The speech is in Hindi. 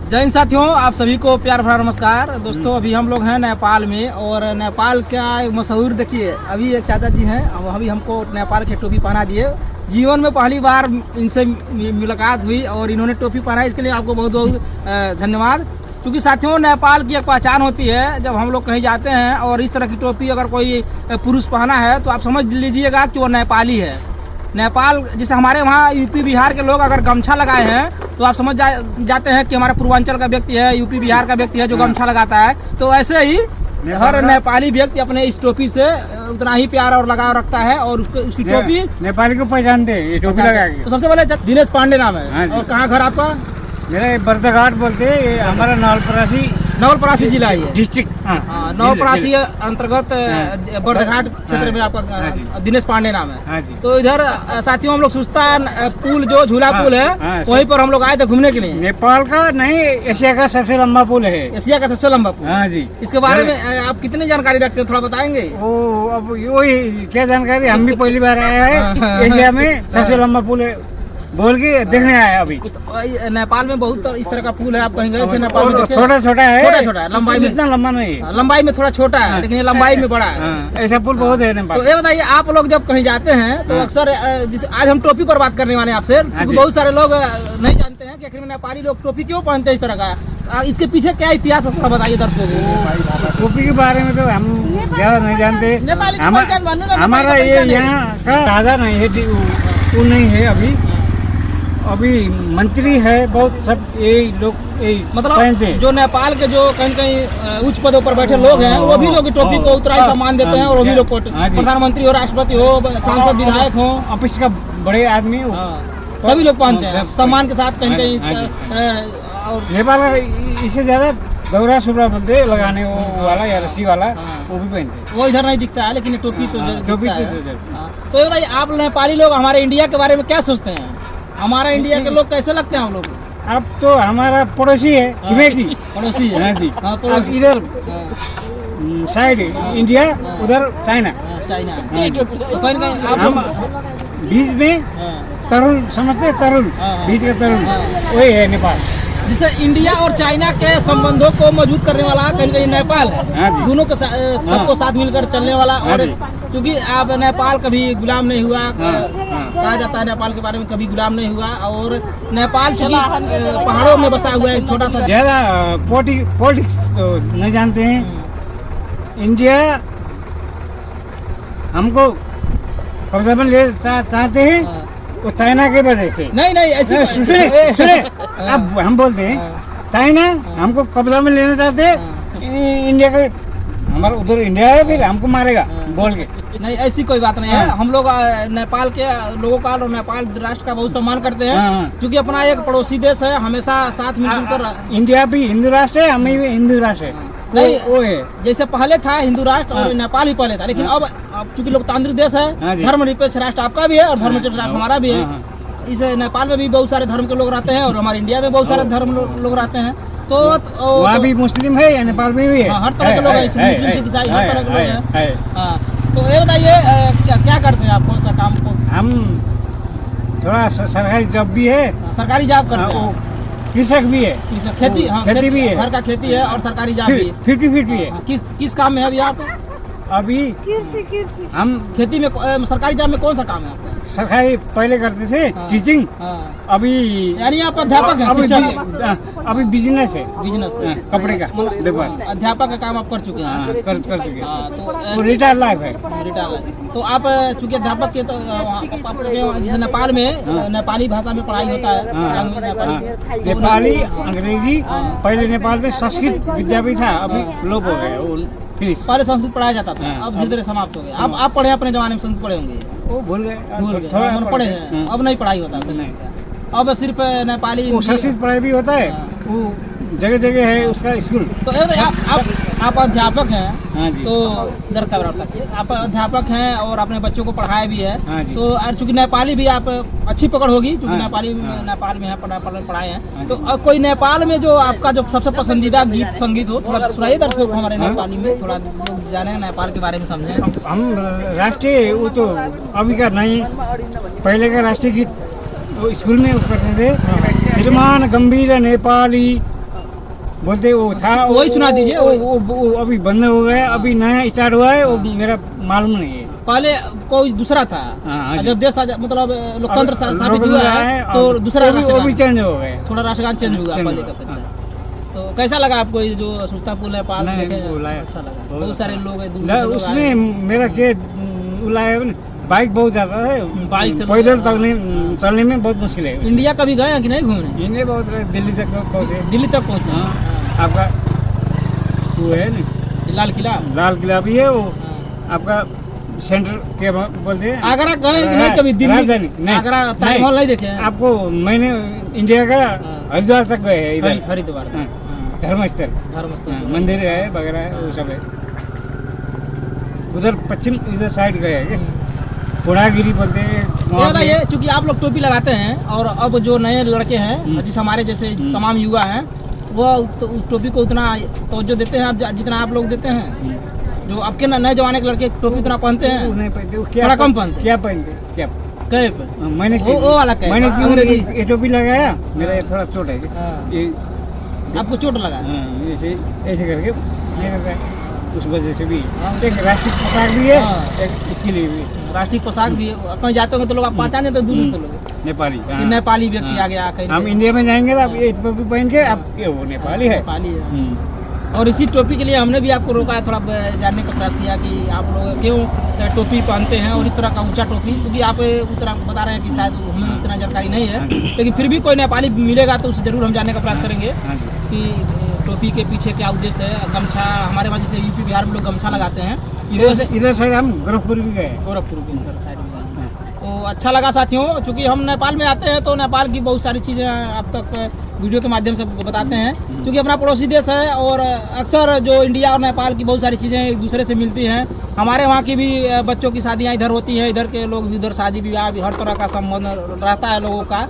जय हिंद साथियों, आप सभी को प्यार भरा नमस्कार। दोस्तों अभी हम लोग हैं नेपाल में, और नेपाल का मशहूर देखिए, अभी एक चाचा जी हैं, अभी हमको नेपाल की टोपी पहना दिए। जीवन में पहली बार इनसे मुलाकात हुई और इन्होंने टोपी पहना, इसके लिए आपको बहुत बहुत धन्यवाद। क्योंकि साथियों नेपाल की एक पहचान होती है, जब हम लोग कहीं जाते हैं और इस तरह की टोपी अगर कोई पुरुष पहना है तो आप समझ लीजिएगा कि वो नेपाली है। नेपाल जैसे हमारे वहाँ यूपी बिहार के लोग अगर गमछा लगाए हैं तो आप समझ जाते हैं कि हमारा पूर्वांचल का व्यक्ति है, यूपी बिहार का व्यक्ति है जो गमछा लगाता है। तो ऐसे ही हर नेपाली व्यक्ति अपने इस टोपी से उतना ही प्यार और लगाव रखता है और उसकी टोपी नेपाली को पहचानते हैं ये टोपी लगा के। तो सबसे पहले दिनेश पांडे नाम है। और कहाँ घर आपका? मेरा बर्दघाट बोलते हैं, हमारा नवलपरासी जिला है डिस्ट्रिक्ट। नवलपरासी अंतर्गत बर्दघाट क्षेत्र में आपका दिनेश पांडे नाम है। तो इधर साथियों हम लोग सुस्तान पुल जो झूला पुल है वहीं पर हम लोग आए थे घूमने के लिए। नेपाल का नहीं, एशिया का सबसे लंबा पुल है। एशिया का सबसे लंबा पुल। हाँ जी। इसके बारे में आप कितनी जानकारी रखते हैं, थोड़ा बताएंगे? ओ अब वही क्या जानकारी, हम भी पहली बार आया है। एशिया में सबसे लंबा पुल है बोल के देखने आया अभी। नेपाल में बहुत इस तरह का पुल है, आप कहीं गए थे नेपाल में? छोटा छोटा है, छोटा है, लंबाई में इतना लंबा नहीं है। लंबाई में थोड़ा छोटा है, लेकिन ये लंबाई में बड़ा है। ऐसा पुल बहुत है नेपाल। तो ये बताइए, आप लोग जब कहीं जाते हैं तो अक्सर आज हम टोपी पर बात करने वाले हैं आपसे, क्योंकि बहुत सारे लोग नहीं जानते हैं कि आखिर में नेपाली लोग टोपी क्यों पहनते हैं इस तरह का। इसके पीछे क्या इतिहास है, थोड़ा बताइए दर्शकों को। टोपी के बारे में तो हम ज्यादा नहीं जानते। हमारा ये यहाँ का राजा नहीं है, वो नहीं है अभी मंत्री है, बहुत सब यही लोग मतलब जो नेपाल के जो कहीं कहीं उच्च पदों पर बैठे लोग हैं वो भी लोग टोपी को उतना ही सम्मान देते हैं, और वो भी लोग प्रधानमंत्री हो, राष्ट्रपति हो, सांसद विधायक हो, ऑफिस का बड़े आदमी सभी लोग पहनते हैं सम्मान के साथ कहीं कहीं। और नेपाल का इससे ज्यादा दौरा सुबरा बोलते लगाने वो वाला या रस्सी वाला, वो भी पहनते हैं। वो इधर नहीं दिखता है, लेकिन टोपी तो तो ये बताइए, आप नेपाली लोग हमारे इंडिया के बारे में क्या सोचते हैं? हमारा इंडिया के लोग कैसे लगते हैं हम लोग? अब तो हमारा पड़ोसी है, छिमेकी पड़ोसी है। हाँ जी। अब इधर साइड इंडिया, उधर चाइना। तो कहीं कहीं आप लोग बीच में तरुण समझते, तरुण बीच का तरुण वही है नेपाल। जैसे इंडिया और चाइना के संबंधों को मजबूत करने वाला कहीं कहीं नेपाल है, दोनों के सबको साथ मिलकर चलने वाला। और क्योंकि आप नेपाल कभी गुलाम नहीं हुआ, कहा जाता है नेपाल के बारे में, कभी गुलाम नहीं हुआ। और नेपाल चूंकि पहाड़ों में बसा हुआ है, छोटा सा, ज्यादा पॉलिटिक्स तो नहीं जानते हैं। इंडिया हमको कब्जा में ले चाहते हैं वो चाइना के वजह से। नहीं ऐसी सुने अब हम बोलते हैं चाइना हमको कब्जा में लेना चाहते हैं, इंडिया का हमारा उधर इंडिया है, फिर हमको मारेगा बोल के। नहीं, ऐसी कोई बात नहीं है। हम लोग नेपाल के लोगों का और नेपाल राष्ट्र का बहुत सम्मान करते हैं, क्योंकि अपना एक पड़ोसी देश है, हमेशा साथ मिलजुल कर। इंडिया भी हिंदू राष्ट्र है, हम भी हिंदू राष्ट्र है। नहीं वो है, जैसे पहले था हिंदू राष्ट्र और नेपाल ही पहले था, लेकिन अब चूंकि लोकतांत्रिक देश है, धर्मनिरपेक्ष राष्ट्र आपका भी है और धर्मनिरपेक्ष राष्ट्र हमारा भी है। इस नेपाल में भी बहुत सारे धर्म के लोग रहते हैं और हमारे इंडिया में बहुत सारे धर्म लोग रहते हैं। तो वहाँ भी मुस्लिम है या नेपाल में भी है, हर तरह के लोग हैं, मुस्लिम सिख ईसाई हर तरह के लोग हैं। तो ये बताइए, क्या करते हैं आप, कौन सा काम को? हम थोड़ा सरकारी जॉब भी है, सरकारी जॉब करते हैं, कृषक भी है, खेती भी है, घर का खेती है और सरकारी जॉब भी है, 50-50 है। किस काम में है अभी आप? अभी कृषि हम खेती में, सरकारी जॉब में कौन सा काम है आपका? सरकारी पहले करते थे टीचिंग, अभी यानी आप अध्यापक हैं? अभी बिजनेस है, कपड़े का दुकान। अध्यापक का काम आप कर चुके हैं? कर चुके हैं। तो रिटायर लाइफ है। तो आप चूंकि अध्यापक के, तो जैसे नेपाल में नेपाली भाषा में पढ़ाई होता है, नेपाली अंग्रेजी। पहले नेपाल में संस्कृत विद्या भी था, अभी लोप हो गया। पहले संस्कृत पढ़ाया जाता था, अब धीरे धीरे समाप्त हो गया। अब आप पढ़े, अपने जमाने में संस्कृत पढ़े होंगे? वो भूल गए, थोड़ा पढ़े हैं, अब नहीं पढ़ाई होता अब सिर्फ नेपाली। संस्कृत पढ़ाई भी होता है, वो जगह जगह है उसका स्कूल। तो आप अध्यापक हैं? हाँ जी। तो इधर कैमरा रखिए। आप अध्यापक हैं और अपने बच्चों को पढ़ाया भी है। हाँ जी। तो चूंकि नेपाली भी आप अच्छी पकड़ होगी, क्योंकि नेपाली नेपाल में है, पढ़ाए हैं। तो कोई नेपाल में जो आपका जो सबसे पसंदीदा गीत संगीत हो, थोड़ा सुनाइए दर्शकों को हमारे नेपाली में, थोड़ा लोग जाने नेपाल के बारे में समझें। हम राष्ट्रीय वो तो अभी का नहीं, पहले का राष्ट्रीय गीत स्कूल में करते थे। श्रीमान गंभीर नेपाली बोलते वो था वही सुना दीजिए। वो अभी बंद हो गया, अभी नया स्टार्ट हुआ है, वो मेरा मालूम नहीं है। पहले कोई दूसरा था। हाँ, जब देश मतलब लोकतंत्र स्थापित हुआ है तो और दूसरा वो भी राष्ट्रगान चेंज हो गया। थोड़ा राष्ट्रगान चेंज हुआ चेंज पहले हुआ, का अपेक्षा। तो कैसा लगा आपको ये जो सुस्ता पुल है पाल नहीं, देखे? वो लाया। अच्छा लगा। बहुत बहुत सारे अच्छा। लोग हैं दूर से लोग आए। उसमें मेरा के उलाया बाइक बहुत ज्यादा है, बाइक से पैदल चलने में बहुत मुश्किल है। इंडिया कभी गए हैं कि नहीं घूमने? इन्हें बहुत दिल्ली तक पहुँचे। दिल्ली तक पहुँचे? हाँ, आपका वो है ना लाल किला। लाल किला भी है, वो हाँ। आपका सेंटर के बोलते हैं। आगरा गए कि नहीं कभी? दिल्ली आगरा ताजमहल नहीं देखे हैं? आपको मैंने इंडिया का हरिद्वार तक गए हैं, इधर हरिद्वार हाँ, धर्मस्थल धर्मस्थल हाँ, मंदिर है वगैरह है, वो सब है। उधर पश्चिम इधर साइड गए हैं, पूर्णागिरी बोलते हैं ये वहाँ पे। बताइए, चूंकि आप लोग टोपी लगाते हैं और अब जो नए लड़के हैं जिस हमारे जैसे तमाम युवा हैं वो उस टोपी को उतना तवज्जो देते हैं जितना आप लोग देते हैं? जो आपके नए जमाने के लड़के टोपी उतना पहनते हैं? वो नहीं पहनते, वो थोड़ा कम पहनते हैं। क्या पहनते क्या कैप? मैंने वो वाला कैप, मैंने अंग्रेजी। क्यों ये टोपी लगाया, मेरा ये थोड़ा चोट है हाँ। ये आपको चोट लगा? हाँ, ऐसे ऐसे करके नहीं रहता है, उस वजह से भी हाँ। एक राष्ट्रीय पोशाक भी है, हाँ। एक इसके लिए भी राष्ट्रीय पोशाक भी है। कहीं जाते होंगे तो लोग आप पहचान जाते हैं दूर से लोग नेपाली। कि हाँ। नेपाली व्यक्ति हाँ। आ गया कहीं हम से। इंडिया में जाएंगे तो आप ये टोपी पहन के आप ये वो नेपाली है। नेपाली है। और इसी टोपी के लिए हमने भी आपको रोका है, थोड़ा जानने का प्रयास किया कि आप लोग क्यों टोपी पहनते हैं और इस तरह का ऊंचा टोपी, क्योंकि आप उतना बता रहे हैं कि शायद हमें उतना जानकारी नहीं है, लेकिन फिर भी कोई नेपाली मिलेगा तो उसे जरूर हम जानने का प्रयास करेंगे हाँ जी। कि टोपी के पीछे क्या उद्देश्य है। गमछा हमारे वहाँ जैसे यूपी बिहार में लोग गमछा लगाते हैं, इधर साइड हम गोरखपुर भी गए। गोरखपुर की साइड में गए। तो अच्छा लगा साथियों, चूँकि हम नेपाल में आते हैं तो नेपाल की बहुत सारी चीज़ें आप तक वीडियो के माध्यम से बताते हैं, क्योंकि अपना पड़ोसी देश है और अक्सर जो इंडिया और नेपाल की बहुत सारी चीज़ें एक दूसरे से मिलती हैं। हमारे वहाँ की भी बच्चों की शादियाँ इधर होती हैं, इधर के लोग भी उधर शादी विवाह भी हर तरह का संबंध रहता है लोगों का।